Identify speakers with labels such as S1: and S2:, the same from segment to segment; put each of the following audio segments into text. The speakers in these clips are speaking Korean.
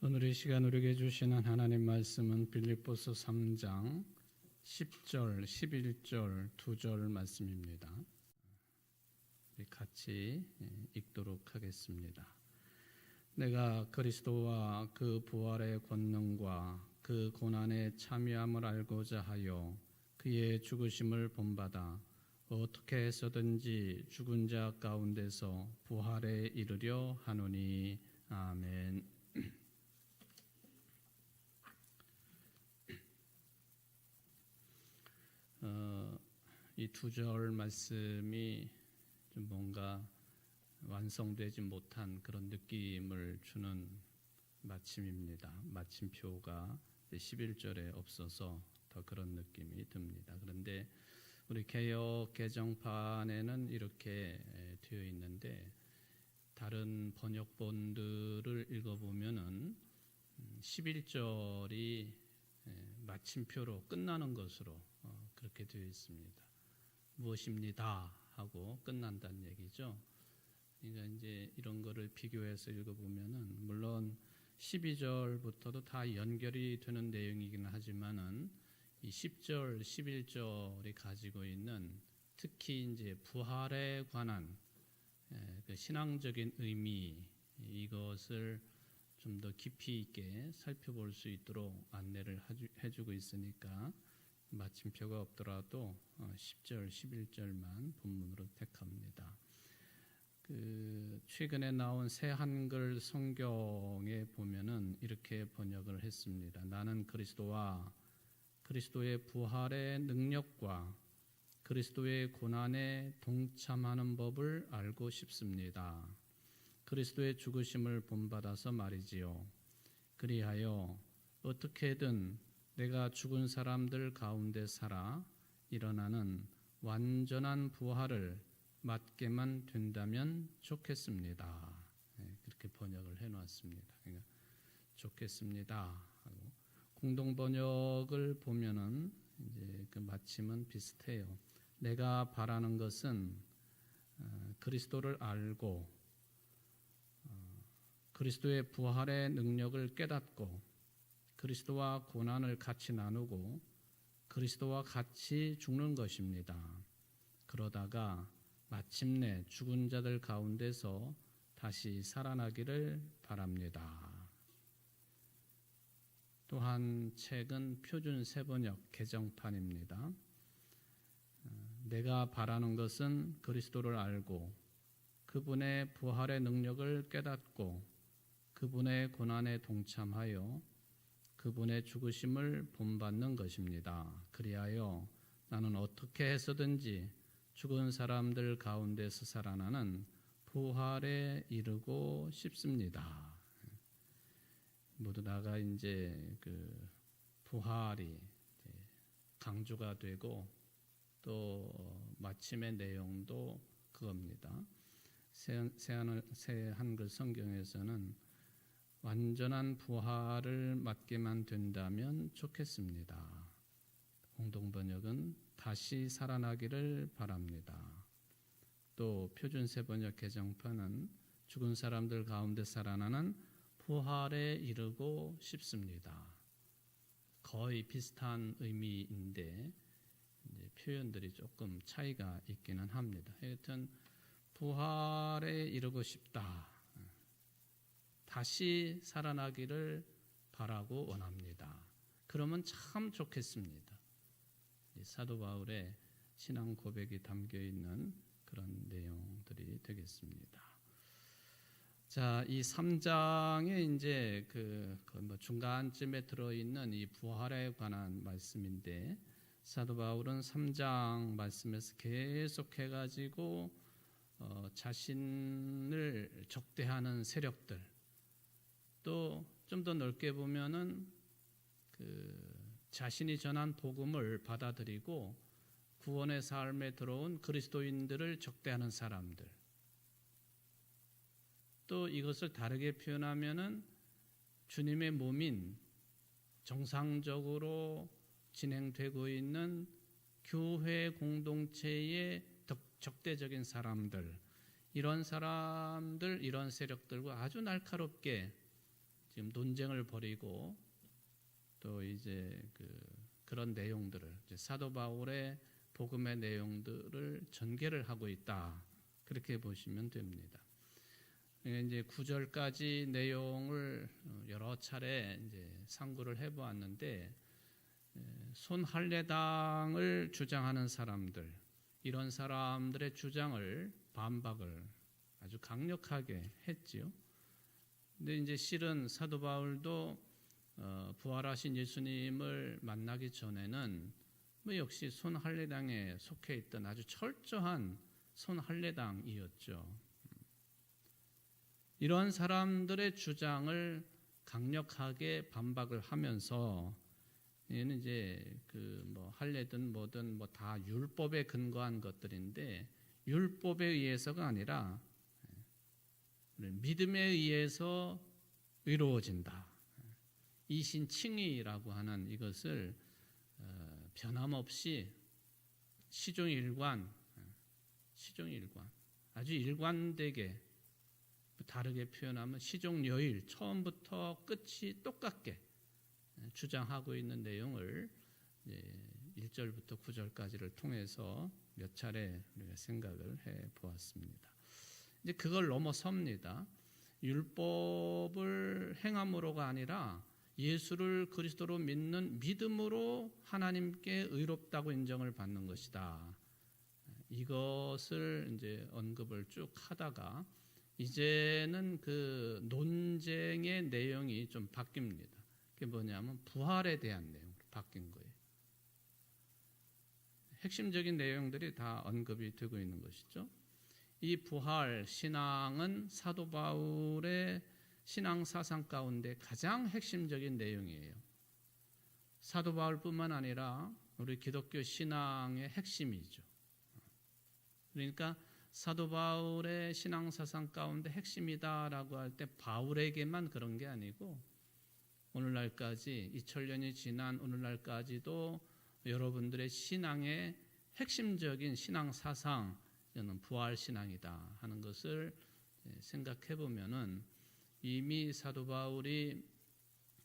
S1: 오늘 이 시간 우리에게 주시는 하나님 말씀은 빌립보서 3장 10절, 11절, 2절 말씀입니다. 우리 같이 읽도록 하겠습니다. 내가 그리스도와 그 부활의 권능과 그 고난의 참여함을 알고자 하여 그의 죽으심을 본받아 어떻게 해서든지 죽은 자 가운데서 부활에 이르려 하노니. 아멘. 이 2절 말씀이 좀 뭔가 완성되지 못한 그런 느낌을 주는 마침입니다. 마침표가 11절에 없어서 더 그런 느낌이 듭니다. 그런데 우리 개역 개정판에는 이렇게 되어 있는데 다른 번역본들을 읽어보면은 11절이 마침표로 끝나는 것으로 그렇게 되어 있습니다. 무엇입니다 하고 끝난다는 얘기죠. 그러니까 이제 이런 거를 비교해서 읽어보면은 물론 12절부터도 다 연결이 되는 내용이긴 하지만은 이 10절, 11절이 가지고 있는 특히 이제 부활에 관한 그 신앙적인 의미, 이것을 좀 더 깊이 있게 살펴볼 수 있도록 안내를 해주고 있으니까 마침표가 없더라도 10절, 11절만 본문으로 택합니다. 최근에 나온 새 한글 성경에 보면은 이렇게 번역을 했습니다. 나는 그리스도와 그리스도의 부활의 능력과 그리스도의 고난에 동참하는 법을 알고 싶습니다. 그리스도의 죽으심을 본받아서 말이지요. 그리하여 어떻게든 내가 죽은 사람들 가운데 살아 일어나는 완전한 부활을 맞게만 된다면 좋겠습니다. 그렇게 번역을 해놓았습니다. 그러니까 좋겠습니다 하고 공동 번역을 보면은 이제 그 마침은 비슷해요. 내가 바라는 것은 그리스도를 알고 그리스도의 부활의 능력을 깨닫고 그리스도와 고난을 같이 나누고 그리스도와 같이 죽는 것입니다. 그러다가 마침내 죽은 자들 가운데서 다시 살아나기를 바랍니다. 또한 책은 표준 세번역 개정판입니다. 내가 바라는 것은 그리스도를 알고 그분의 부활의 능력을 깨닫고 그분의 고난에 동참하여 그분의 죽으심을 본받는 것입니다. 그리하여 나는 어떻게 해서든지 죽은 사람들 가운데서 살아나는 부활에 이르고 싶습니다. 모두 다가 이제 그 부활이 강조가 되고 또 마침의 내용도 그겁니다. 새 한글 성경에서는 완전한 부활을 맞게만 된다면 좋겠습니다. 공동 번역은 다시 살아나기를 바랍니다. 또 표준 세번역 개정판은 죽은 사람들 가운데 살아나는 부활에 이르고 싶습니다. 거의 비슷한 의미인데 이제 표현들이 조금 차이가 있기는 합니다. 하여튼 부활에 이르고 싶다. 다시 살아나기를 바라고 원합니다. 그러면 참 좋겠습니다. 사도 바울의 신앙 고백이 담겨 있는 그런 내용들이 되겠습니다. 자, 이 3장에 이제 뭐 중간쯤에 들어있는 이 부활에 관한 말씀인데 사도 바울은 3장 말씀에서 계속해가지고 자신을 적대하는 세력들, 또 좀 더 넓게 보면은 자신이 전한 복음을 받아들이고 구원의 삶에 들어온 그리스도인들을 적대하는 사람들, 또 이것을 다르게 표현하면은 주님의 몸인 정상적으로 진행되고 있는 교회 공동체의 적대적인 사람들, 이런 사람들, 이런 세력들과 아주 날카롭게 지금 논쟁을 벌이고 또 이제 그런 내용들을 이제 사도 바울의 복음의 내용들을 전개를 하고 있다. 그렇게 보시면 됩니다. 이제 9절까지 내용을 여러 차례 이제 상고를 해보았는데 손할례당을 주장하는 사람들, 이런 사람들의 주장을 반박을 아주 강력하게 했지요. 근데 이제 실은 사도 바울도 부활하신 예수님을 만나기 전에는 뭐 역시 손할례당에 속해 있던 아주 철저한 손할례당이었죠. 이런 사람들의 주장을 강력하게 반박을 하면서 얘는 이제 뭐 할례든 뭐든 뭐 다 율법에 근거한 것들인데 율법에 의해서가 아니라 믿음에 의해서 의로워진다. 이신칭의라고 하는 이것을 변함없이 시종일관 아주 일관되게 다르게 표현하면 시종여일 처음부터 끝이 똑같게 주장하고 있는 내용을 1절부터 9절까지를 통해서 몇 차례 우리가 생각을 해 보았습니다. 이제 그걸 넘어섭니다. 율법을 행함으로가 아니라 예수를 그리스도로 믿는 믿음으로 하나님께 의롭다고 인정을 받는 것이다. 이것을 이제 언급을 쭉 하다가 이제는 그 논쟁의 내용이 좀 바뀝니다. 그게 뭐냐면 부활에 대한 내용으로 바뀐 거예요. 핵심적인 내용들이 다 언급이 되고 있는 것이죠. 이 부활 신앙은 사도 바울의 신앙 사상 가운데 가장 핵심적인 내용이에요. 사도 바울뿐만 아니라 우리 기독교 신앙의 핵심이죠. 그러니까 사도 바울의 신앙 사상 가운데 핵심이다라고 할 때 바울에게만 그런 게 아니고 오늘날까지 2000년이 지난 오늘날까지도 여러분들의 신앙의 핵심적인 신앙 사상 저는 부활 신앙이다 하는 것을 생각해 보면은 이미 사도 바울이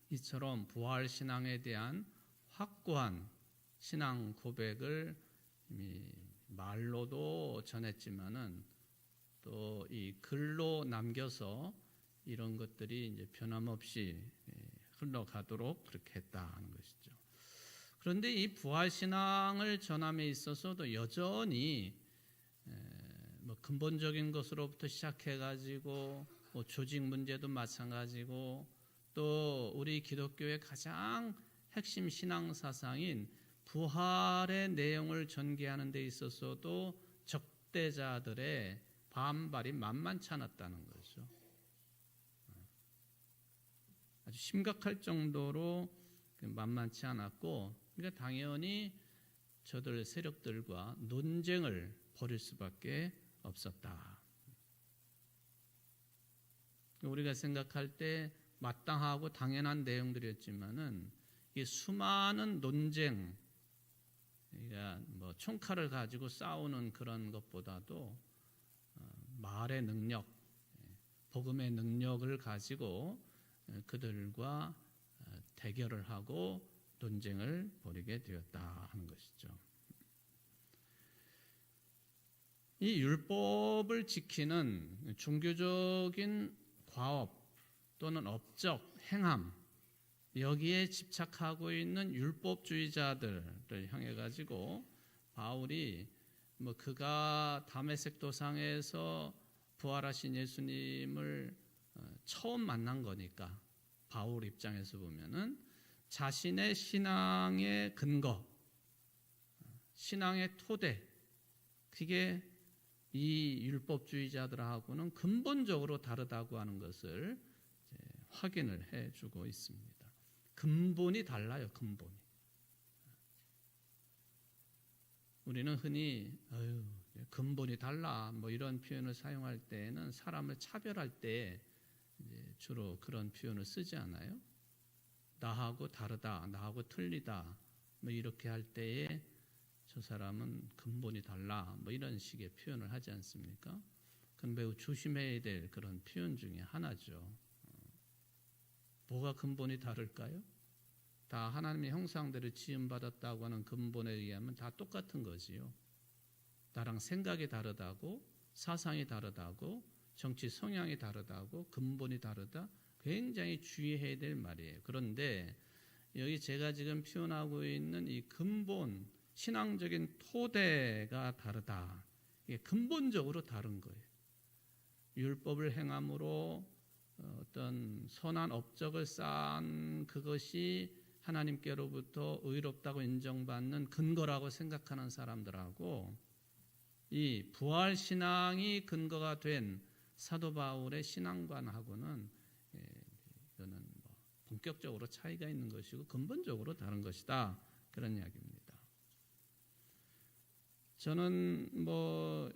S1: 이처럼 부활 신앙에 대한 확고한 신앙 고백을 이미 말로도 전했지만은 또 이 글로 남겨서 이런 것들이 이제 변함없이 흘러가도록 그렇게 했다 하는 것이죠. 그런데 이 부활 신앙을 전함에 있어서도 여전히 뭐 근본적인 것으로부터 시작해 가지고 뭐 조직 문제도 마찬가지고 또 우리 기독교의 가장 핵심 신앙 사상인 부활의 내용을 전개하는 데 있어서도 적대자들의 반발이 만만치 않았다는 거죠. 아주 심각할 정도로 만만치 않았고, 그러니까 당연히 저들 세력들과 논쟁을 벌일 수밖에 없었다. 우리가 생각할 때 마땅하고 당연한 내용들이었지만은 이 수많은 논쟁, 그러니까 뭐 총칼을 가지고 싸우는 그런 것보다도 말의 능력, 복음의 능력을 가지고 그들과 대결을 하고 논쟁을 벌이게 되었다 하는 것이죠. 이 율법을 지키는 종교적인 과업 또는 업적 행함, 여기에 집착하고 있는 율법주의자들을 향해 가지고 바울이 뭐 그가 다메섹 도상에서 부활하신 예수님을 처음 만난 거니까 바울 입장에서 보면은 자신의 신앙의 근거, 신앙의 토대, 그게 이 율법주의자들하고는 근본적으로 다르다고 하는 것을 확인을 해주고 있습니다. 근본이 달라요, 근본이. 우리는 흔히 근본이 달라 뭐 이런 표현을 사용할 때는 사람을 차별할 때 주로 그런 표현을 쓰지 않아요? 나하고 다르다, 나하고 틀리다 뭐 이렇게 할 때에 저 사람은 근본이 달라 뭐 이런 식의 표현을 하지 않습니까? 그건 매우 조심해야 될 그런 표현 중에 하나죠. 뭐가 근본이 다를까요? 다 하나님의 형상대로 지음받았다고 하는 근본에 의하면 다 똑같은 거지요. 나랑 생각이 다르다고, 사상이 다르다고, 정치 성향이 다르다고, 근본이 다르다, 굉장히 주의해야 될 말이에요. 그런데 여기 제가 지금 표현하고 있는 이 근본, 신앙적인 토대가 다르다. 이게 근본적으로 다른 거예요. 율법을 행함으로 어떤 선한 업적을 쌓은 그것이 하나님께로부터 의롭다고 인정받는 근거라고 생각하는 사람들하고, 이 부활 신앙이 근거가 된 사도 바울의 신앙관하고는 이거는 본격적으로 차이가 있는 것이고 근본적으로 다른 것이다, 그런 이야기입니다. 저는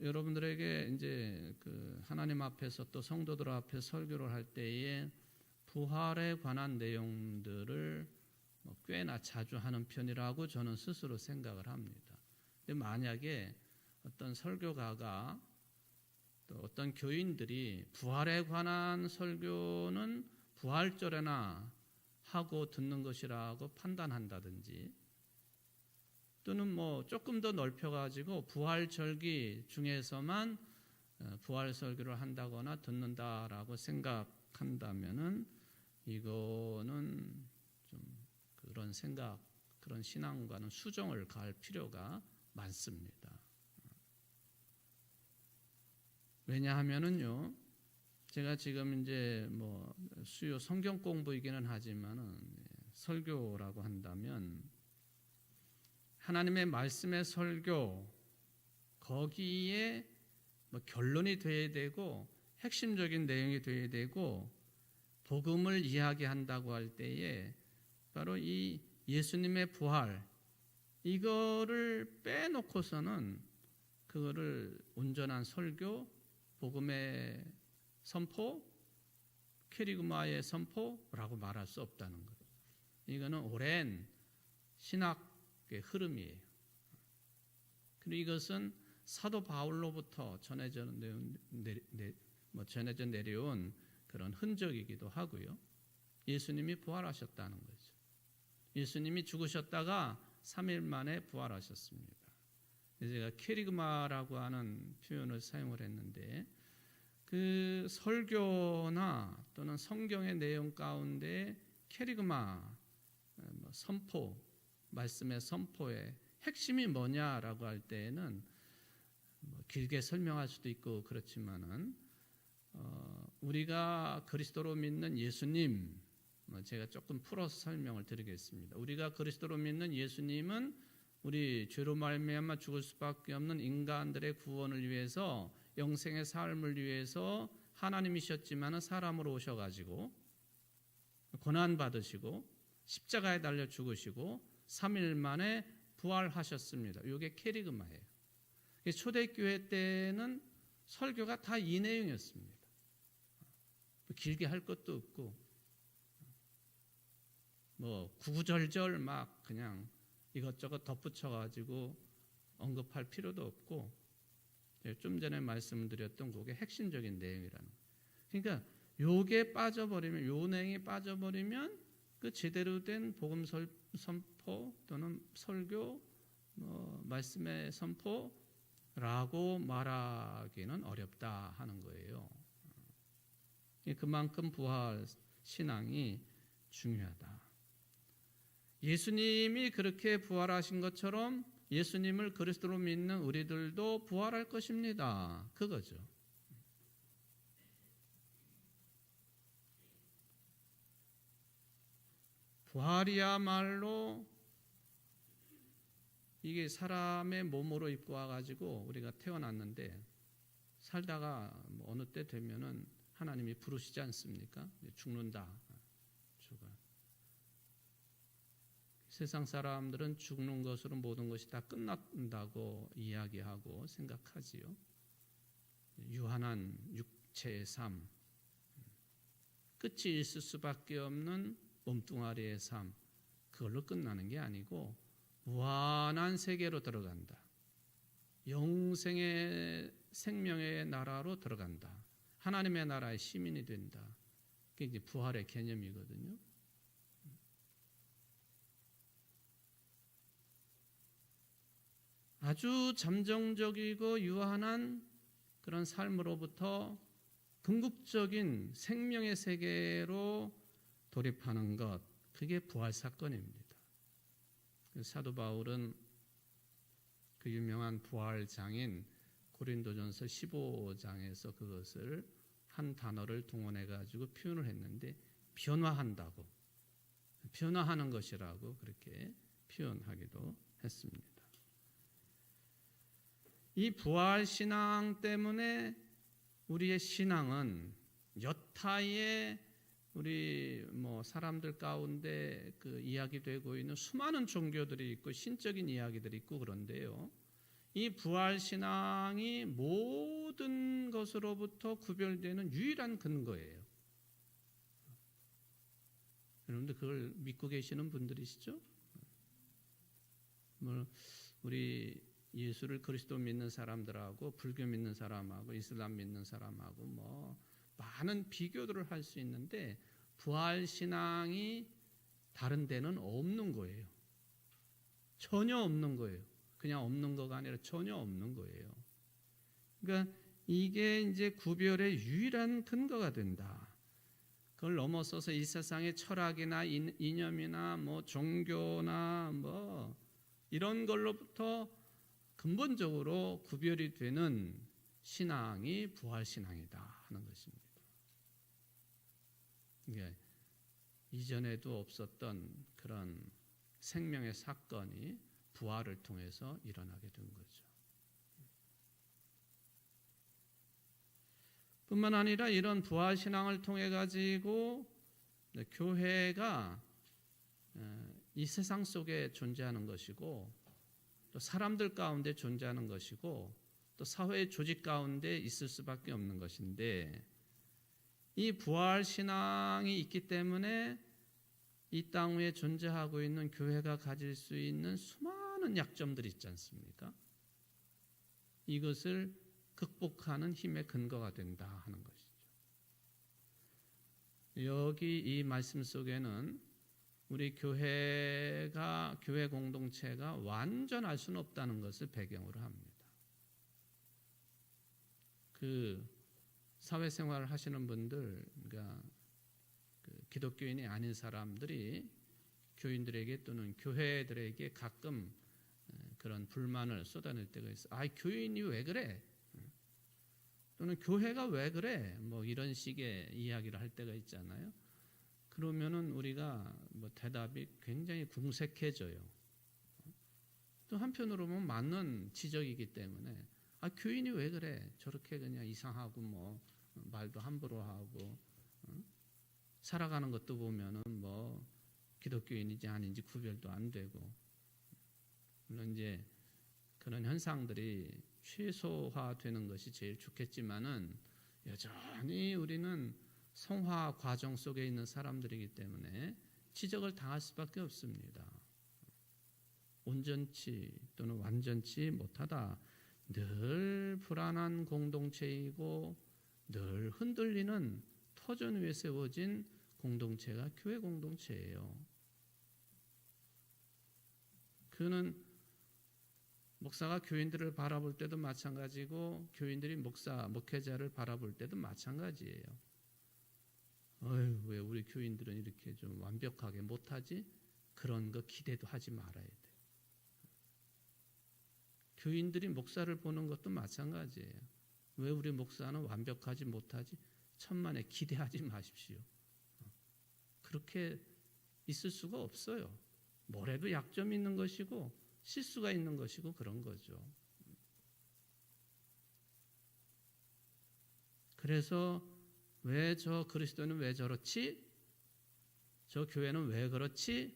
S1: 여러분들에게 이제 그 하나님 앞에서 또 성도들 앞에 설교를 할 때에 부활에 관한 내용들을 꽤나 자주 하는 편이라고 저는 스스로 생각을 합니다. 만약에 어떤 설교가가 또 어떤 교인들이 부활에 관한 설교는 부활절에나 하고 듣는 것이라고 판단한다든지, 또는 조금 더 넓혀가지고 부활절기 중에서만 부활 설교를 한다거나 듣는다라고 생각한다면은 이거는 좀 그런 생각, 그런 신앙과는 수정을 가할 필요가 많습니다. 왜냐하면은요, 제가 지금 이제 수요 성경 공부이기는 하지만은 설교라고 한다면 하나님의 말씀의 설교, 거기에 결론이 돼야 되고 핵심적인 내용이 돼야 되고 복음을 이야기한다고 할 때에 바로 이 예수님의 부활, 이거를 빼놓고서는 그거를 온전한 설교, 복음의 선포, 캐리그마의 선포라고 말할 수 없다는 거예요. 이거는 오랜 신학의 흐름이에요. 그리고 이것은 사도 바울로부터 전해져 내려온 그런 흔적이기도 하고요. 예수님이 부활하셨다는 거죠. 예수님이 죽으셨다가 3일 만에 부활하셨습니다. 제가 캐리그마라고 하는 표현을 사용을 했는데, 그 설교나 또는 성경의 내용 가운데 캐리그마, 선포, 말씀의 선포의 핵심이 뭐냐라고 할 때에는 길게 설명할 수도 있고 그렇지만은 우리가 그리스도로 믿는 예수님, 제가 조금 풀어서 설명을 드리겠습니다. 우리가 그리스도로 믿는 예수님은 우리 죄로 말미암아 죽을 수밖에 없는 인간들의 구원을 위해서, 영생의 삶을 위해서 하나님이셨지만 사람으로 오셔가지고 고난 받으시고 십자가에 달려 죽으시고 3일 만에 부활하셨습니다. 이게 캐리그마예요. 초대교회 때는 설교가 다 이 내용이었습니다. 길게 할 것도 없고 구구절절 막 그냥 이것저것 덧붙여가지고 언급할 필요도 없고, 좀 전에 말씀드렸던 그게 핵심적인 내용이라는 거예요. 그러니까 요게 빠져버리면, 요 내용이 빠져버리면 그 제대로 된 복음 선포 또는 설교, 말씀의 선포라고 말하기는 어렵다 하는 거예요. 그만큼 부활 신앙이 중요하다. 예수님이 그렇게 부활하신 것처럼 예수님을 그리스도로 믿는 우리들도 부활할 것입니다. 그거죠. 부활이야말로 이게 사람의 몸으로 입고 와가지고 우리가 태어났는데 살다가 어느 때 되면은 하나님이 부르시지 않습니까? 죽는다. 죽어. 세상 사람들은 죽는 것으로 모든 것이 다 끝난다고 이야기하고 생각하지요. 유한한 육체의 삶, 끝이 있을 수밖에 없는 몸뚱아리의 삶, 그걸로 끝나는 게 아니고 무한한 세계로 들어간다. 영생의 생명의 나라로 들어간다. 하나님의 나라의 시민이 된다. 그게 이제 부활의 개념이거든요. 아주 잠정적이고 유한한 그런 삶으로부터 궁극적인 생명의 세계로 돌입하는 것, 그게 부활 사건입니다. 사도 바울은 그 유명한 부활 장인 고린도전서 15장에서 그것을 한 단어를 동원해 가지고 표현을 했는데 변화한다고, 변화하는 것이라고 그렇게 표현하기도 했습니다. 이 부활 신앙 때문에 우리의 신앙은 여타의 우리 사람들 가운데 그 이야기되고 있는 수많은 종교들이 있고 신적인 이야기들이 있고 그런데요. 이 부활 신앙이 모든 것으로부터 구별되는 유일한 근거예요. 여러분들 그걸 믿고 계시는 분들이시죠? 우리 예수를 그리스도 믿는 사람들하고 불교 믿는 사람하고 이슬람 믿는 사람하고 많은 비교들을 할 수 있는데 부활 신앙이 다른 데는 없는 거예요. 전혀 없는 거예요. 그냥 없는 거가 아니라 전혀 없는 거예요. 그러니까 이게 이제 구별의 유일한 근거가 된다. 그걸 넘어서서 이 세상의 철학이나 이념이나 종교나 이런 걸로부터 근본적으로 구별이 되는 신앙이 부활신앙이다 하는 것입니다. 그러니까 이전에도 없었던 그런 생명의 사건이 부활을 통해서 일어나게 된 거죠. 뿐만 아니라 이런 부활신앙을 통해 가지고 교회가 이 세상 속에 존재하는 것이고 또 사람들 가운데 존재하는 것이고 또 사회 조직 가운데 있을 수밖에 없는 것인데 이 부활신앙이 있기 때문에 이 땅 위에 존재하고 있는 교회가 가질 수 있는 수많은 약점들이 있지 않습니까? 이것을 극복하는 힘의 근거가 된다 하는 것이죠. 여기 이 말씀 속에는 우리 교회 공동체가 완전할 수는 없다는 것을 배경으로 합니다. 그 사회생활을 하시는 분들, 그러니까 기독교인이 아닌 사람들이 교인들에게 또는 교회들에게 가끔 그런 불만을 쏟아낼 때가 있어요. 교인이 왜 그래? 또는 교회가 왜 그래? 이런 식의 이야기를 할 때가 있잖아요. 그러면은 우리가 대답이 굉장히 궁색해져요. 또 한편으로 보면 맞는 지적이기 때문에 교인이 왜 그래? 저렇게 그냥 이상하고 말도 함부로 하고 살아가는 것도 보면은 기독교인인지 아닌지 구별도 안 되고 물론 이제 그런 현상들이 최소화되는 것이 제일 좋겠지만은 여전히 우리는 성화 과정 속에 있는 사람들이기 때문에 지적을 당할 수밖에 없습니다. 온전치 또는 완전치 못하다. 늘 불안한 공동체이고 늘 흔들리는 터전 위에 세워진 공동체가 교회 공동체예요. 그는 목사가 교인들을 바라볼 때도 마찬가지고 교인들이 목회자를 바라볼 때도 마찬가지예요. 왜 우리 교인들은 이렇게 좀 완벽하게 못하지? 그런 거 기대도 하지 말아야 돼. 교인들이 목사를 보는 것도 마찬가지예요. 왜 우리 목사는 완벽하지 못하지? 천만에 기대하지 마십시오. 그렇게 있을 수가 없어요. 뭐래도 약점이 있는 것이고 실수가 있는 것이고 그런 거죠. 그래서 왜 저 그리스도는 왜 저렇지? 저 교회는 왜 그렇지?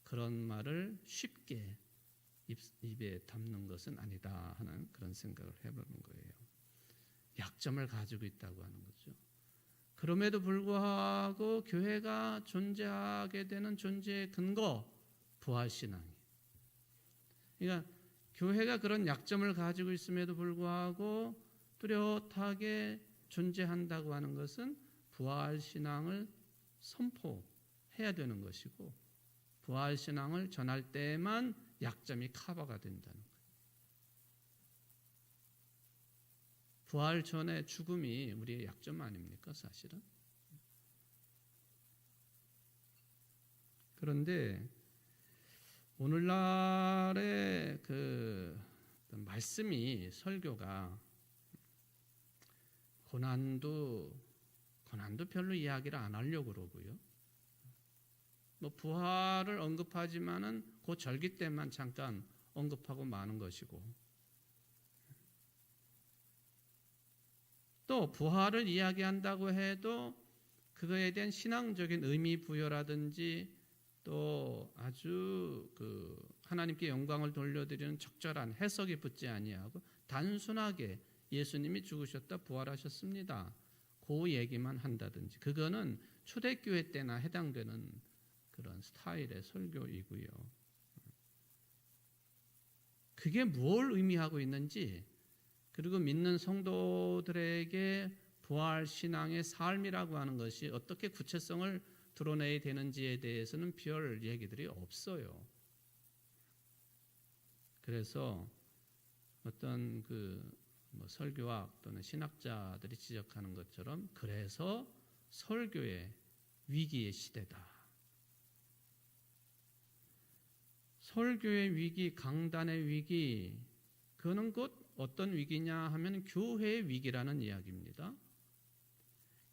S1: 그런 말을 쉽게 입에 담는 것은 아니다 하는 그런 생각을 해보는 거예요. 약점을 가지고 있다고 하는 거죠. 그럼에도 불구하고 교회가 존재하게 되는 존재의 근거, 부활신앙이. 그러니까 교회가 그런 약점을 가지고 있음에도 불구하고 뚜렷하게 존재한다고 하는 것은 부활 신앙을 선포해야 되는 것이고 부활 신앙을 전할 때만 약점이 커버가 된다는 거예요. 부활 전에 죽음이 우리의 약점 아닙니까, 사실은? 그런데 오늘날의 그 말씀이 설교가 고난도 별로 이야기를 안 하려고 그러고요. 뭐 부활을 언급하지만은 그 절기 때만 잠깐 언급하고 마는 것이고 또 부활을 이야기한다고 해도 그거에 대한 신앙적인 의미 부여라든지 또 아주 그 하나님께 영광을 돌려드리는 적절한 해석이 붙지 아니하고 단순하게 예수님이 죽으셨다 부활하셨습니다. 그 얘기만 한다든지 그거는 초대교회 때나 해당되는 그런 스타일의 설교이고요. 그게 뭘 의미하고 있는지 그리고 믿는 성도들에게 부활 신앙의 삶이라고 하는 것이 어떻게 구체성을 드러내야 되는지에 대해서는 별 얘기들이 없어요. 그래서 어떤 설교학 또는 신학자들이 지적하는 것처럼 그래서 설교의 위기의 시대다. 설교의 위기, 강단의 위기, 그거는 곧 어떤 위기냐 하면 교회의 위기라는 이야기입니다.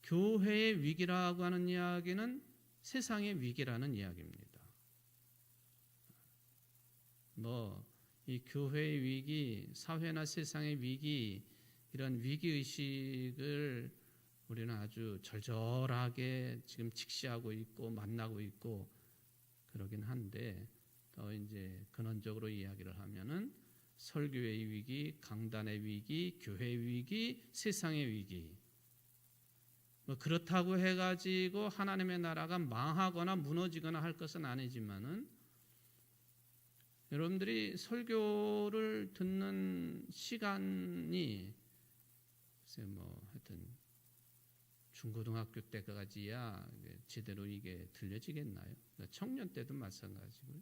S1: 교회의 위기라고 하는 이야기는 세상의 위기라는 이야기입니다. 이 교회의 위기, 사회나 세상의 위기, 이런 위기의식을 우리는 아주 절절하게 지금 직시하고 있고 만나고 있고 그러긴 한데 더 이제 근원적으로 이야기를 하면은 설교의 위기, 강단의 위기, 교회의 위기, 세상의 위기. 그렇다고 해가지고 하나님의 나라가 망하거나 무너지거나 할 것은 아니지만은 여러분들이 설교를 듣는 시간이 하여튼 중고등학교 때까지야 제대로 이게 들려지겠나요? 청년 때도 마찬가지고요.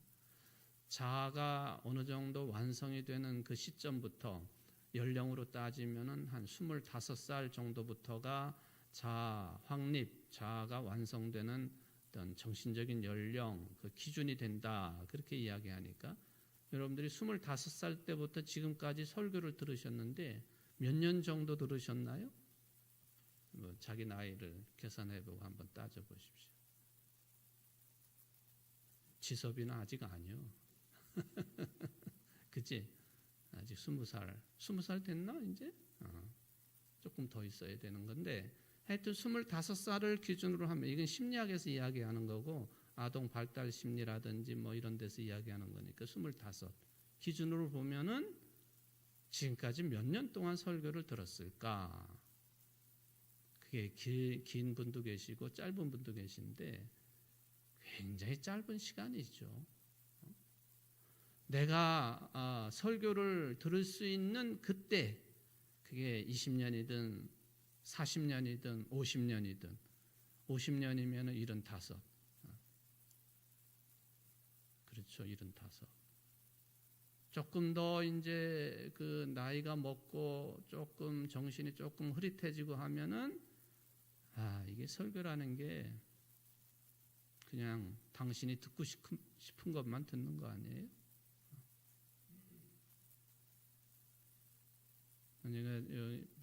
S1: 자아가 어느 정도 완성이 되는 그 시점부터 연령으로 따지면은 한 25살 정도부터가 자아 확립, 자아가 완성되는 어떤 정신적인 연령, 그 기준이 된다. 그렇게 이야기하니까 여러분들이 25살 때부터 지금까지 설교를 들으셨는데 몇 년 정도 들으셨나요? 자기 나이를 계산해보고 한번 따져보십시오. 지섭이는 아직 아니요. 그치? 아직 20살 됐나 이제? 조금 더 있어야 되는 건데 하여튼 25살을 기준으로 하면 이건 심리학에서 이야기하는 거고 아동 발달 심리라든지 이런 데서 이야기하는 거니까 25 기준으로 보면은 지금까지 몇 년 동안 설교를 들었을까? 그게 긴 분도 계시고 짧은 분도 계신데 굉장히 짧은 시간이죠. 내가 설교를 들을 수 있는 그때 그게 20년이든 40년이든 50년이든 50년이면 75 그렇죠. 75 조금 더 이제 그 나이가 먹고 조금 정신이 조금 흐릿해지고 하면은 이게 설교라는 게 그냥 당신이 듣고 싶은 것만 듣는 거 아니에요?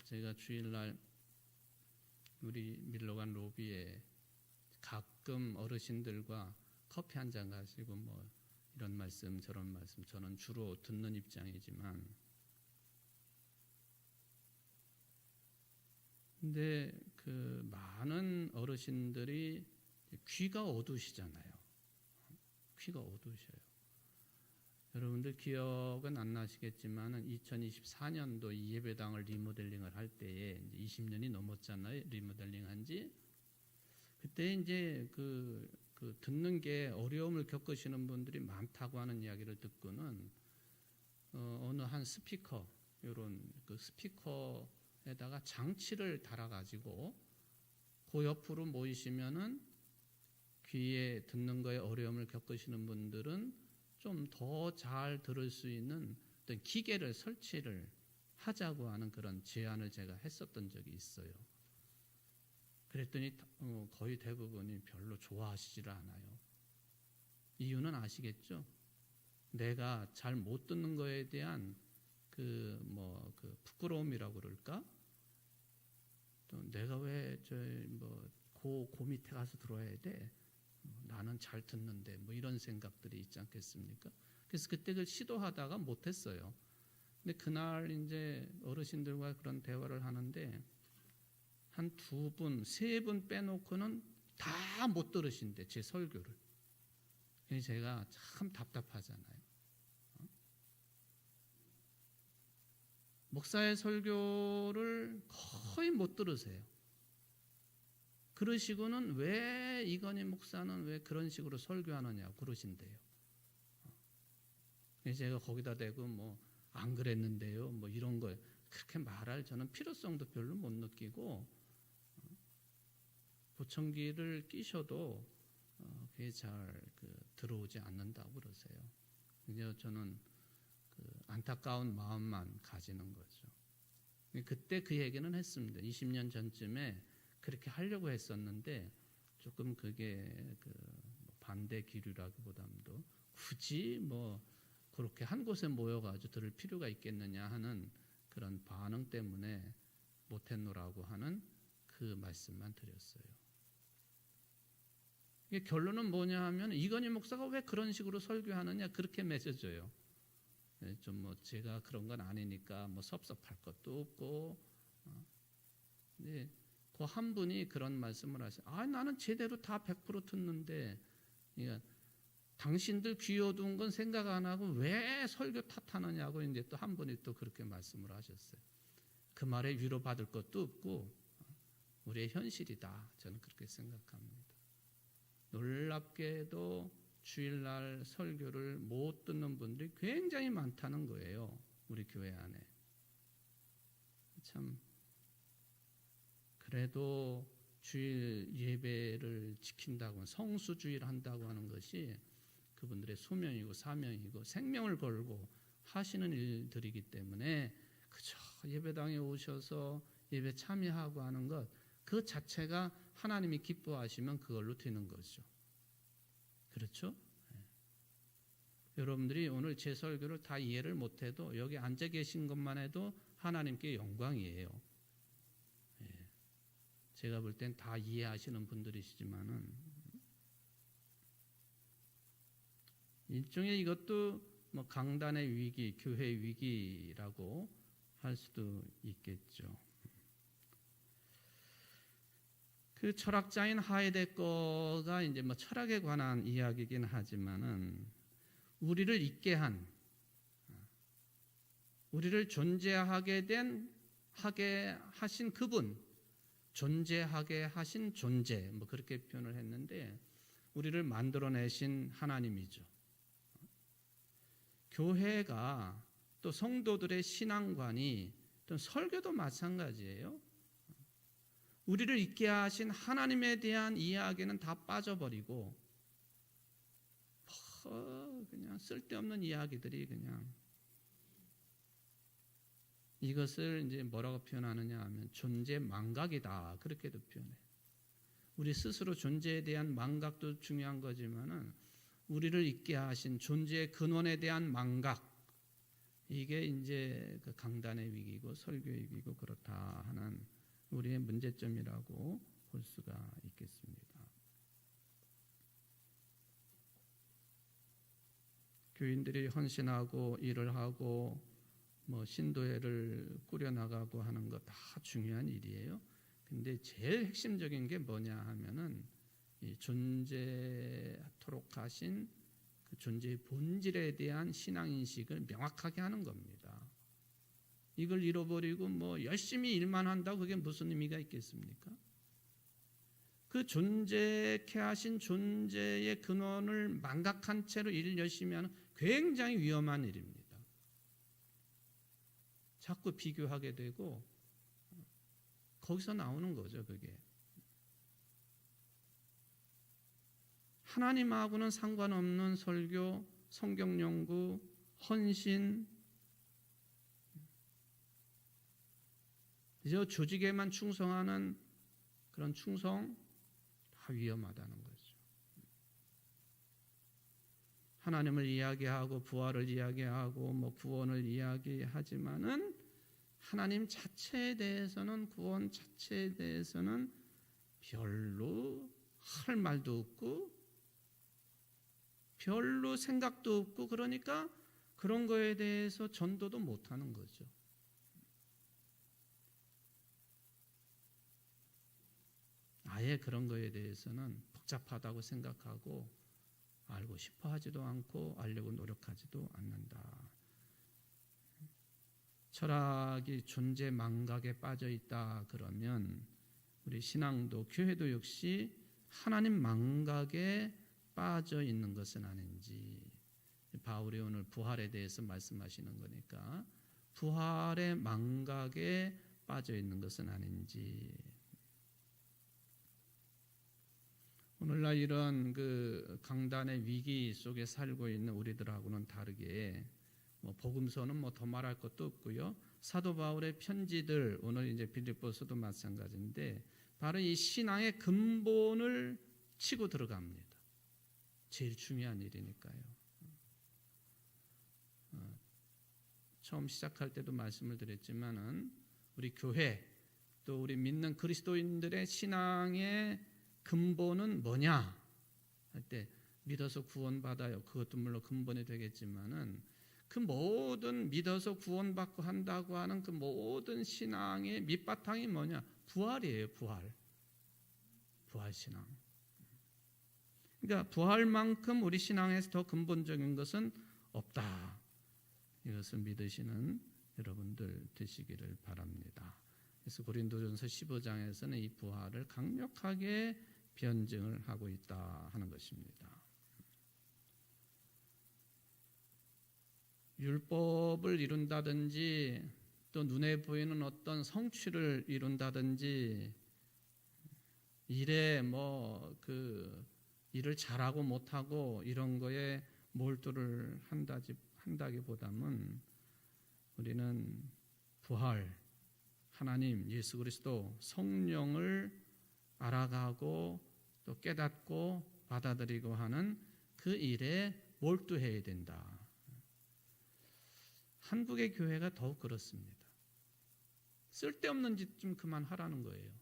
S1: 제가 주일날 우리 밀로간 로비에 가끔 어르신들과 커피 한잔 가시고 이런 말씀 저런 말씀 저는 주로 듣는 입장이지만 근데 그 많은 어르신들이 귀가 어두우시잖아요. 귀가 어두우셔요. 여러분들 기억은 안 나시겠지만 2024년도 이 예배당을 리모델링을 할 때에 이제 20년이 넘었잖아요. 리모델링 한지. 그때 이제 그 듣는 게 어려움을 겪으시는 분들이 많다고 하는 이야기를 듣고는 어느 한 스피커 이런 그 스피커에다가 장치를 달아가지고 그 옆으로 모이시면은 귀에 듣는 거에 어려움을 겪으시는 분들은 좀 더 잘 들을 수 있는 어떤 기계를 설치를 하자고 하는 그런 제안을 제가 했었던 적이 있어요. 그랬더니 거의 대부분이 별로 좋아하시질 않아요. 이유는 아시겠죠? 내가 잘 못 듣는 거에 대한 그 부끄러움이라고 그럴까? 또 내가 왜 그 밑에 가서 들어야 돼? 나는 잘 듣는데 이런 생각들이 있지 않겠습니까? 그래서 그때 그 시도하다가 못했어요. 근데 그날 이제 어르신들과 그런 대화를 하는데 한 2분, 3분 빼놓고는 다 못 들으신대, 제 설교를. 그래서 제가 참 답답하잖아요. 목사의 설교를 거의 못 들으세요. 그러시고는 왜 이건희 목사는 왜 그런 식으로 설교하느냐고 그러신대요. 그래서 제가 거기다 대고 안 그랬는데요, 이런 거 그렇게 말할 저는 필요성도 별로 못 느끼고 보청기를 끼셔도 그게 잘 들어오지 않는다고 그러세요. 그래서 저는 안타까운 마음만 가지는 거죠. 그때 그 얘기는 했습니다. 20년 전쯤에 그렇게 하려고 했었는데 조금 그게 반대 기류라기보다도 굳이 그렇게 한 곳에 모여가지고 들을 필요가 있겠느냐 하는 그런 반응 때문에 못했노라고 하는 그 말씀만 드렸어요. 이게 결론은 뭐냐 하면 이건희 목사가 왜 그런 식으로 설교하느냐 그렇게 맺어져요. 좀 제가 그런 건 아니니까 섭섭할 것도 없고, 근데 그 한 분이 그런 말씀을 하세요. 나는 제대로 다 100% 듣는데, 그러니까 당신들 귀 어두운 건 생각 안 하고 왜 설교 탓하느냐고 이제 또 한 분이 또 그렇게 말씀을 하셨어요. 그 말에 위로받을 것도 없고 우리의 현실이다. 저는 그렇게 생각합니다. 놀랍게도 주일날 설교를 못 듣는 분들이 굉장히 많다는 거예요. 우리 교회 안에. 참 그래도 주일 예배를 지킨다고 성수주의를 한다고 하는 것이 그분들의 소명이고 사명이고 생명을 걸고 하시는 일들이기 때문에 그저 예배당에 오셔서 예배 참여하고 하는 것 그 자체가 하나님이 기뻐하시면 그걸로 되는 거죠. 그렇죠? 네. 여러분들이 오늘 제 설교를 다 이해를 못해도 여기 앉아 계신 것만 해도 하나님께 영광이에요. 네. 제가 볼 땐 다 이해하시는 분들이시지만은 일종의 이것도 강단의 위기, 교회 위기라고 할 수도 있겠죠. 그 철학자인 하이데거가 이제 철학에 관한 이야기이긴 하지만은 우리를 있게 한, 우리를 존재하게 하신 그분, 존재하게 하신 존재, 그렇게 표현을 했는데 우리를 만들어내신 하나님이죠. 교회가 또 성도들의 신앙관이 또 설교도 마찬가지예요. 우리를 있게 하신 하나님에 대한 이야기는 다 빠져버리고 그냥 쓸데없는 이야기들이 그냥 이것을 이제 뭐라고 표현하느냐 하면 존재 망각이다 그렇게도 표현해. 우리 스스로 존재에 대한 망각도 중요한 거지만은 우리를 있게 하신 존재의 근원에 대한 망각 이게 이제 그 강단의 위기고 설교의 위기고 그렇다 하는 우리의 문제점이라고 볼 수가 있겠습니다. 교인들이 헌신하고 일을 하고 신도회를 꾸려나가고 하는 거 다 중요한 일이에요. 근데 제일 핵심적인 게 뭐냐 하면은 이 존재토록 하신 그 존재의 본질에 대한 신앙인식을 명확하게 하는 겁니다. 이걸 잃어버리고 열심히 일만 한다고 그게 무슨 의미가 있겠습니까? 그 존재케 하신 존재의 근원을 망각한 채로 일을 열심히 하는 굉장히 위험한 일입니다. 자꾸 비교하게 되고 거기서 나오는 거죠, 그게. 하나님하고는 상관없는 설교, 성경 연구, 헌신, 이제 조직에만 충성하는 그런 충성 다 위험하다는 거죠. 하나님을 이야기하고 부활을 이야기하고 뭐 구원을 이야기하지만은 하나님 자체에 대해서는, 구원 자체에 대해서는 별로 할 말도 없고 별로 생각도 없고, 그러니까 그런 거에 대해서 전도도 못하는 거죠. 아예 그런 거에 대해서는 복잡하다고 생각하고 알고 싶어 하지도 않고 알려고 노력하지도 않는다. 철학이 존재 망각에 빠져 있다 그러면 우리 신앙도, 교회도 역시 하나님 망각에 빠져 있는 것은 아닌지, 바울이 오늘 부활에 대해서 말씀하시는 거니까 부활의 망각에 빠져 있는 것은 아닌지. 오늘날 이런 그 강단의 위기 속에 살고 있는 우리들하고는 다르게 복음서는 더 말할 것도 없고요. 사도 바울의 편지들, 오늘 이제 빌립보서도 마찬가지인데 바로 이 신앙의 근본을 치고 들어갑니다. 제일 중요한 일이니까요. 처음 시작할 때도 말씀을 드렸지만은 우리 교회 또 우리 믿는 그리스도인들의 신앙의 근본은 뭐냐 할 때 믿어서 구원받아요. 그것도 물론 근본이 되겠지만은 그 모든 믿어서 구원받고 한다고 하는 그 모든 신앙의 밑바탕이 뭐냐? 부활이에요. 부활신앙. 그러니까 부활만큼 우리 신앙에서 더 근본적인 것은 없다. 이것을 믿으시는 여러분들 되시기를 바랍니다. 그래서 고린도전서 15장에서는 이 부활을 강력하게 변증을 하고 있다 하는 것입니다. 율법을 이룬다든지 또 눈에 보이는 어떤 성취를 이룬다든지 일에 일을 잘하고 못하고 이런 거에 몰두를 한다기보다는 우리는 부활, 하나님, 예수 그리스도, 성령을 알아가고 또 깨닫고 받아들이고 하는 그 일에 몰두해야 된다. 한국의 교회가 더욱 그렇습니다. 쓸데없는 짓 좀 그만하라는 거예요.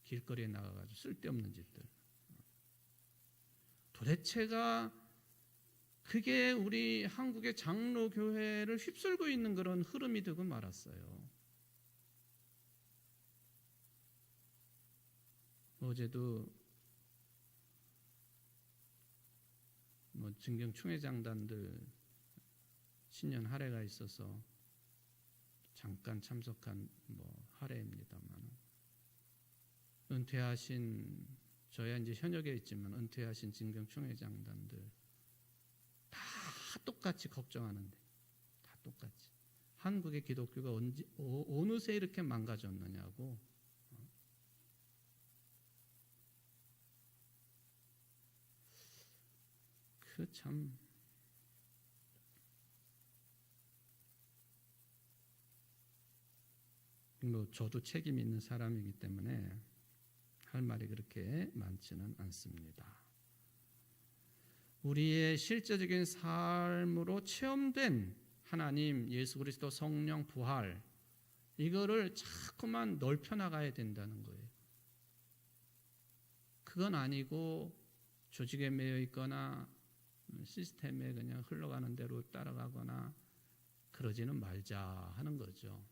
S1: 길거리에 나가가지고 쓸데없는 짓들. 도대체가 그게 우리 한국의 장로교회를 휩쓸고 있는 그런 흐름이 되고 말았어요. 어제도 증경총회장단들 신년 할애가 있어서 잠깐 참석한 할애입니다만, 은퇴하신, 저야 이제 현역에 있지만 은퇴하신 증경총회장단들 다 똑같이 걱정하는데, 다 똑같이 한국의 기독교가 어느새 이렇게 망가졌느냐고. 참 저도 책임 있는 사람이기 때문에 할 말이 그렇게 많지는 않습니다. 우리의 실제적인 삶으로 체험된 하나님, 예수 그리스도, 성령, 부활, 이거를 자꾸만 넓혀나가야 된다는 거예요. 그건 아니고 조직에 매여 있거나 시스템에 그냥 흘러가는 대로 따라가거나 그러지는 말자 하는 거죠.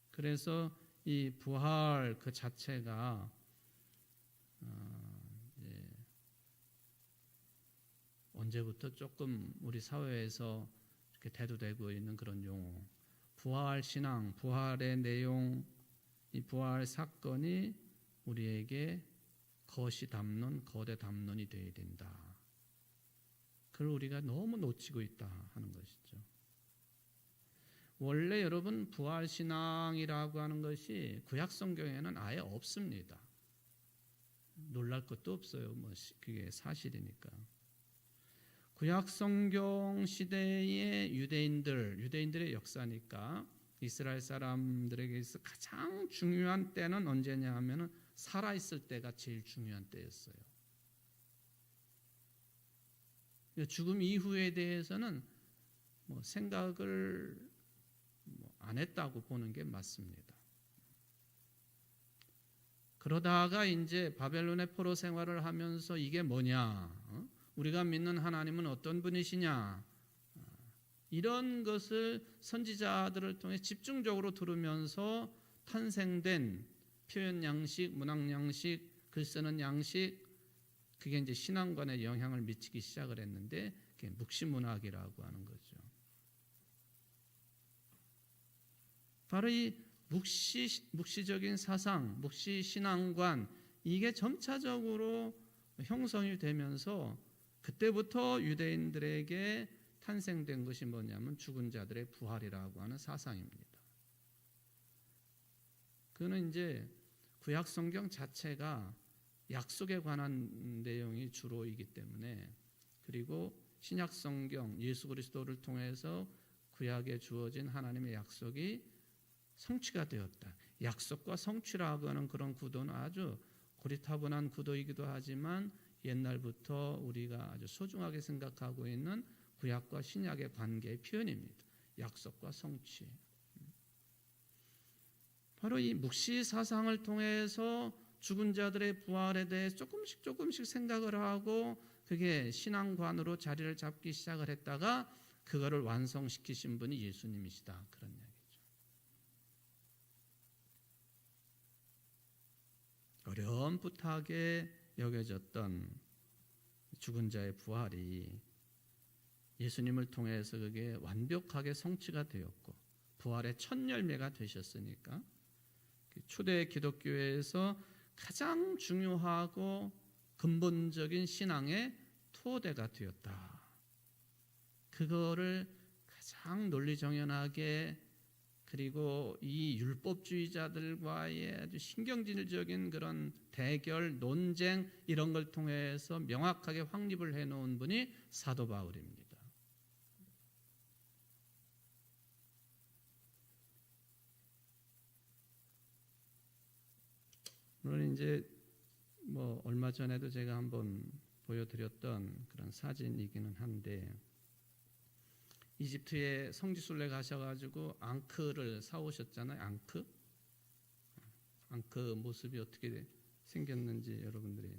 S1: 그래서 이 부활 그 자체가 언제부터 조금 우리 사회에서 이렇게 대두되고 있는 그런 용어, 부활 신앙, 부활의 내용, 이 부활 사건이 우리에게 거시 담론, 거대 담론이 되어야 된다. 그걸 우리가 너무 놓치고 있다 하는 것이죠. 원래 여러분 부활신앙이라고 하는 것이 구약 성경에는 아예 없습니다. 놀랄 것도 없어요. 뭐 그게 사실이니까. 구약 성경 시대의 유대인들의 역사니까 이스라엘 사람들에게서 가장 중요한 때는 언제냐 하면은 살아있을 때가 제일 중요한 때였어요. 죽음 이후에 대해서는 뭐 생각을 안 했다고 보는 게 맞습니다. 그러다가 이제 바벨론의 포로 생활을 하면서 이게 뭐냐? 우리가 믿는 하나님은 어떤 분이시냐? 이런 것을 선지자들을 통해 집중적으로 들으면서 탄생된 표현 양식, 문학 양식, 글 쓰는 양식, 그게 이제 신앙관에 영향을 미치기 시작을 했는데 그게 묵시문학이라고 하는 거죠. 바로 이 묵시적인 사상, 묵시신앙관, 이게 점차적으로 형성이 되면서 그때부터 유대인들에게 탄생된 것이 뭐냐면 죽은 자들의 부활이라고 하는 사상입니다. 그는 이제 구약 성경 자체가 약속에 관한 내용이 주로이기 때문에, 그리고 신약 성경 예수 그리스도를 통해서 구약에 주어진 하나님의 약속이 성취가 되었다. 약속과 성취라고 하는 그런 구도는 아주 고리타분한 구도이기도 하지만 옛날부터 우리가 아주 소중하게 생각하고 있는 구약과 신약의 관계의 표현입니다. 약속과 성취. 바로 이 묵시 사상을 통해서 죽은 자들의 부활에 대해 조금씩 생각을 하고 그게 신앙관으로 자리를 잡기 시작을 했다가 그거를 완성시키신 분이 예수님이시다. 그런 이야기죠. 어렴풋하게 여겨졌던 죽은 자의 부활이 예수님을 통해서 그게 완벽하게 성취가 되었고 부활의 첫 열매가 되셨으니까 초대 기독교에서 가장 중요하고 근본적인 신앙의 토대가 되었다. 그거를 가장 논리정연하게, 그리고 이 율법주의자들과의 아주 신경질적인 그런 대결, 논쟁 이런 걸 통해서 명확하게 확립을 해놓은 분이 사도 바울입니다. 물론 이제 뭐 얼마 전에도 제가 한번 보여드렸던 그런 사진이기는 한데, 이집트에 성지순례 가셔가지고 앙크를 사오셨잖아요. 앙크 모습이 어떻게 생겼는지 여러분들이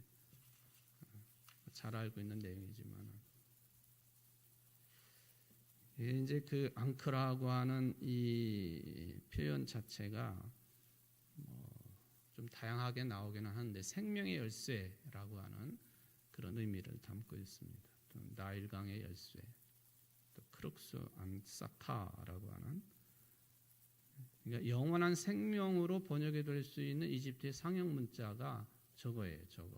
S1: 잘 알고 있는 내용이지만, 이제 그 앙크라고 하는 이 표현 자체가 좀 다양하게 나오기는 하는데 생명의 열쇠라고 하는 그런 의미를 담고 있습니다. 또 나일강의 열쇠, 또 크룩스 안사카라고 하는, 그러니까 영원한 생명으로 번역이 될 수 있는 이집트의 상형 문자가 저거예요. 저거.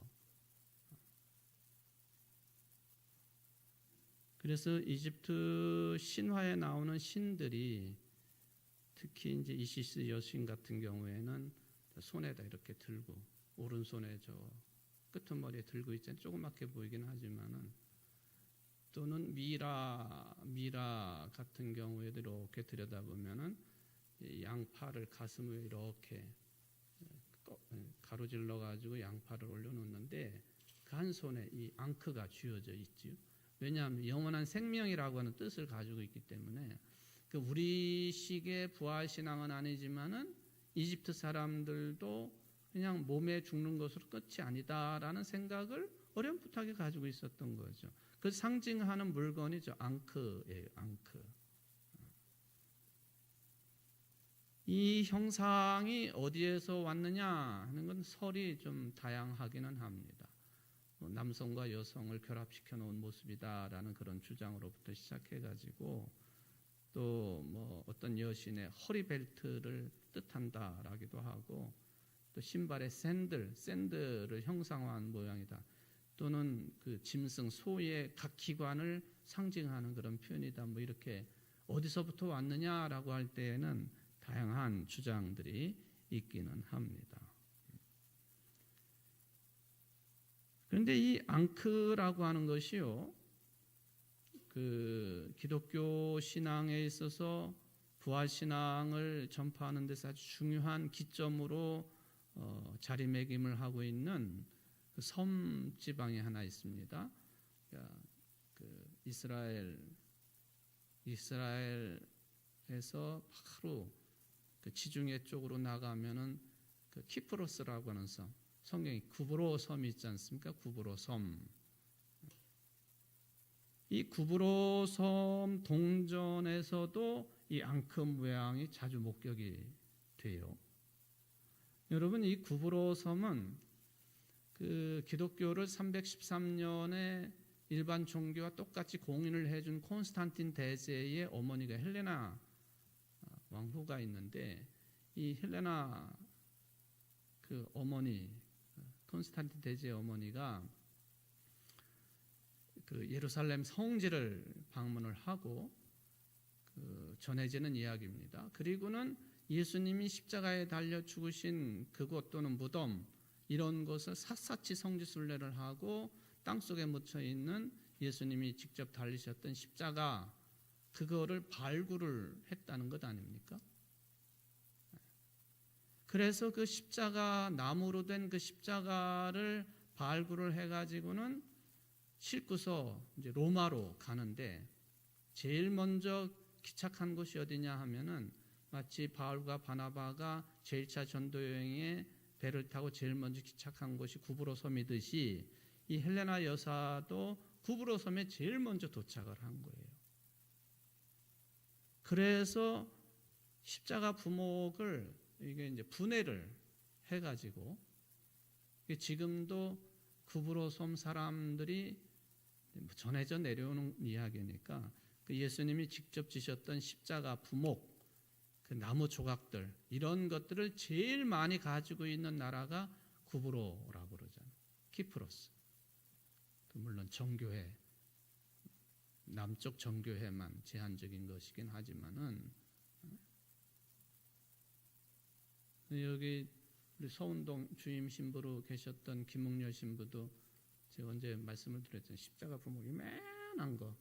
S1: 그래서 이집트 신화에 나오는 신들이 특히 이제 이시스 여신 같은 경우에는 손에다 이렇게 들고, 오른손에 저 끄트머리에 들고 있잖아요. 조그맣게 보이긴 하지만은, 또는 미라 같은 경우에도 이렇게 들여다보면은 양팔을 가슴 위에 이렇게 가로질러 가지고 양팔을 올려놓는데 그 한 손에 이 앙크가 쥐어져 있지요. 왜냐하면 영원한 생명이라고 하는 뜻을 가지고 있기 때문에. 그 우리식의 부활신앙은 아니지만은 이집트 사람들도 그냥 몸에 죽는 것으로 끝이 아니다라는 생각을 어렴풋하게 가지고 있었던 거죠. 그 상징하는 물건이 저 앙크예요. 앙크. 이 형상이 어디에서 왔느냐 하는 건 설이 좀 다양하기는 합니다. 남성과 여성을 결합시켜 놓은 모습이다라는 그런 주장으로부터 시작해가지고, 또 뭐 어떤 여신의 허리 벨트를 뜻한다라기도 하고, 또 신발의 샌들을 형상화한 모양이다, 또는 그 짐승 소의 각 기관을 상징하는 그런 표현이다, 뭐 이렇게 어디서부터 왔느냐라고 할 때에는 다양한 주장들이 있기는 합니다. 그런데 이 앙크라고 하는 것이요, 그 기독교 신앙에 있어서 부활 신앙을 전파하는 데서 아주 중요한 기점으로 자리매김을 하고 있는 그 섬 지방이 하나 있습니다. 그러니까 그 이스라엘에서 바로 그 지중해 쪽으로 나가면은 그 키프로스라고 하는 섬, 성경이 구브로 섬이 있지 않습니까? 구브로 섬. 이 구브로 섬 동전에서도 이 앙크 모양이 자주 목격이 돼요. 여러분, 이 구브로 섬은 그 기독교를 313년에 일반 종교와 똑같이 공인을 해준 콘스탄틴 대제의 어머니가 헬레나 왕후가 있는데, 이 헬레나 그 어머니, 콘스탄틴 대제의 어머니가 그 예루살렘 성지를 방문을 하고 그 전해지는 이야기입니다. 그리고는 예수님이 십자가에 달려 죽으신 그곳 또는 무덤, 이런 것을 샅샅이 성지순례를 하고 땅속에 묻혀 있는 예수님이 직접 달리셨던 십자가, 그거를 발굴을 했다는 것 아닙니까? 그래서 그 십자가, 나무로 된 그 십자가를 발굴을 해가지고는 싣고서 이제 로마로 가는데, 제일 먼저 기착한 곳이 어디냐 하면은 마치 바울과 바나바가 제1차 전도 여행에 배를 타고 제일 먼저 기착한 곳이 구브로 섬이듯이, 이 헬레나 여사도 구브로 섬에 제일 먼저 도착을 한 거예요. 그래서 십자가 부목을 이게 이제 분해를 해가지고, 지금도 구브로 섬 사람들이 전해져 내려오는 이야기니까 그 예수님이 직접 지셨던 십자가 부목, 그 나무 조각들, 이런 것들을 제일 많이 가지고 있는 나라가 구브로라고 그러잖아요. 키프로스. 물론 정교회, 남쪽 정교회만 제한적인 것이긴 하지만은, 여기 우리 서운동 주임 신부로 계셨던 김웅렬 신부도 제가 언제 말씀을 드렸잖아요. 십자가 부목이 맨한 거,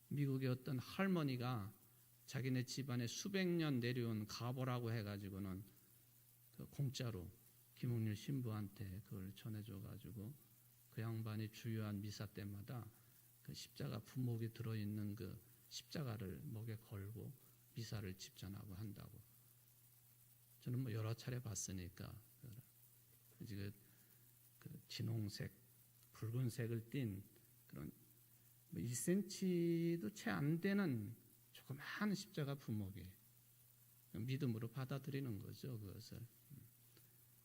S1: 미국의 어떤 할머니가 자기네 집안에 수백 년 내려온 가보라고 해가지고는 그 공짜로 김웅렬 신부한테 그걸 전해줘가지고 그 양반이 주요한 미사 때마다 그 십자가 부목이 들어있는 그 십자가를 목에 걸고 미사를 집전하고 한다고. 저는 뭐 여러 차례 봤으니까, 이제 그 진홍색, 붉은색을 띤 그런 1cm도 채 안 되는 조그마한 십자가 부목이 믿음으로 받아들이는 거죠. 그것을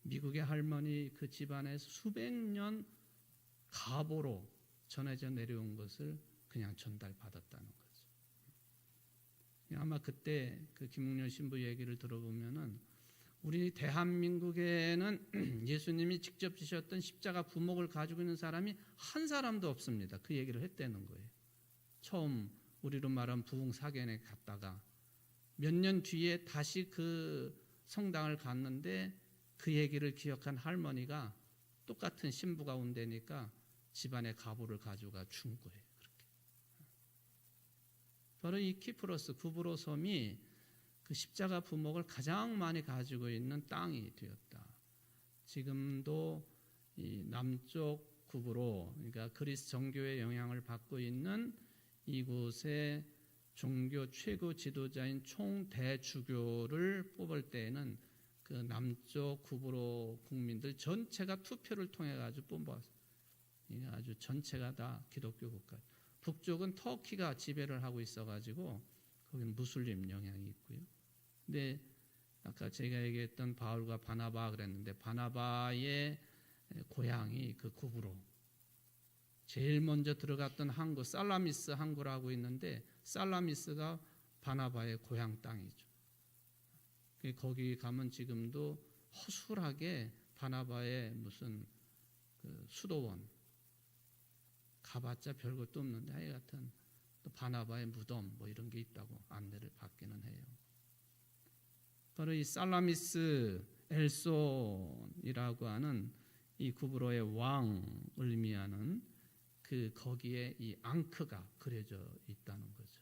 S1: 미국의 할머니 그 집안에서 수백 년 가보로 전해져 내려온 것을 그냥 전달받았다는 거죠. 아마 그때 그 김웅렬 신부 얘기를 들어보면은 우리 대한민국에는 예수님이 직접 지셨던 십자가 부목을 가지고 있는 사람이 한 사람도 없습니다. 그 얘기를 했다는 거예요. 처음 우리로 말하면 부흥사견에 갔다가 몇 년 뒤에 다시 그 성당을 갔는데 그 얘기를 기억한 할머니가 똑같은 신부가 온다니까 집안의 가보를 가져가 준 거예요. 그렇게. 바로 이 키프로스, 구브로 섬이 그 십자가 부목을 가장 많이 가지고 있는 땅이 되었다. 지금도 이 남쪽 구브로, 그러니까 그리스 정교의 영향을 받고 있는 이곳의 종교 최고 지도자인 총대주교를 뽑을 때에는 그 남쪽 구브로 국민들 전체가 투표를 통해 가지고 뽑았어요. 아주 전체가 다 기독교 국가. 북쪽은 터키가 지배를 하고 있어가지고 거기는 무슬림 영향이 있고요. 근데 아까 제가 얘기했던 바울과 바나바 그랬는데, 바나바의 고향이 그 구브로. 제일 먼저 들어갔던 항구 살라미스 항구라고 있는데, 살라미스가 바나바의 고향 땅이죠. 거기 가면 지금도 허술하게 바나바의 무슨 그 수도원, 가봤자 별것도 없는데 하여튼 또 바나바의 무덤 뭐 이런 게 있다고 안내를 받기는 해요. 바로 이 살라미스 엘손이라고 하는 이 구브로의 왕을 의미하는 그 거기에 이 앙크가 그려져 있다는 거죠.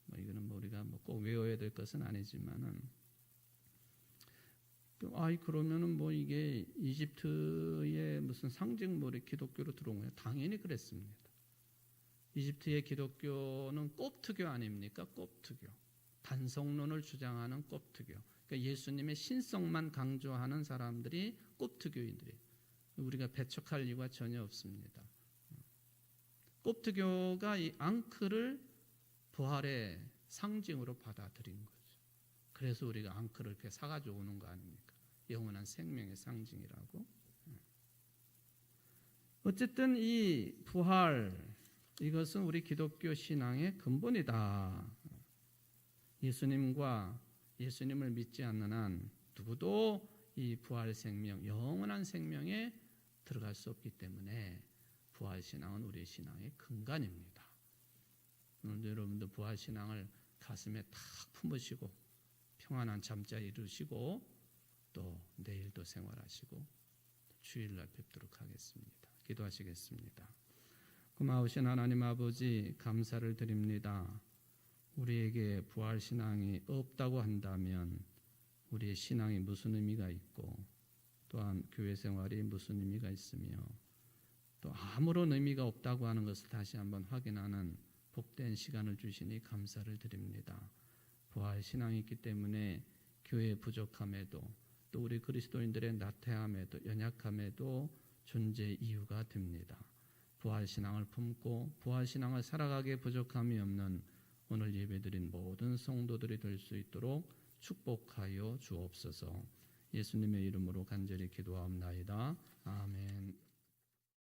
S1: 뭐 이거는 뭐 우리가 뭐 꼭 외워야 될 것은 아니지만은 그러면은 뭐 이게 이집트의 무슨 상징물이 기독교로 들어온 거예요? 당연히 그랬습니다. 이집트의 기독교는 꼽투교 아닙니까? 꼽투교. 단성론을 주장하는 꼽투교. 그러니까 예수님의 신성만 강조하는 사람들이 꼽투교인들이에요. 우리가 배척할 이유가 전혀 없습니다. 꼽투교가 이 앙크를 부활의 상징으로 받아들인 거죠. 그래서 우리가 앙크를 이렇게 사가지고 오는 거 아닙니까? 영원한 생명의 상징이라고. 어쨌든 이 부활, 이것은 우리 기독교 신앙의 근본이다. 예수님을 믿지 않는 한 누구도 이 부활 생명, 영원한 생명에 들어갈 수 없기 때문에 부활 신앙은 우리 신앙의 근간입니다. 오늘 여러분도 부활 신앙을 가슴에 탁 품으시고 평안한 잠자 이루시고 또 내일도 생활하시고 주일날 뵙도록 하겠습니다. 기도하시겠습니다. 고마우신 하나님 아버지, 감사를 드립니다. 우리에게 부활 신앙이 없다고 한다면 우리의 신앙이 무슨 의미가 있고 또한 교회 생활이 무슨 의미가 있으며 또 아무런 의미가 없다고 하는 것을 다시 한번 확인하는 복된 시간을 주시니 감사를 드립니다. 부활 신앙이 있기 때문에 교회의 부족함에도 또 우리 그리스도인들의 나태함에도 연약함에도 존재 이유가 됩니다. 부활 신앙을 품고 부활 신앙을 살아가기에 부족함이 없는 오늘 예배드린 모든 성도들이 될 수 있도록 축복하여 주옵소서. 예수님의 이름으로 간절히 기도하옵나이다. 아멘.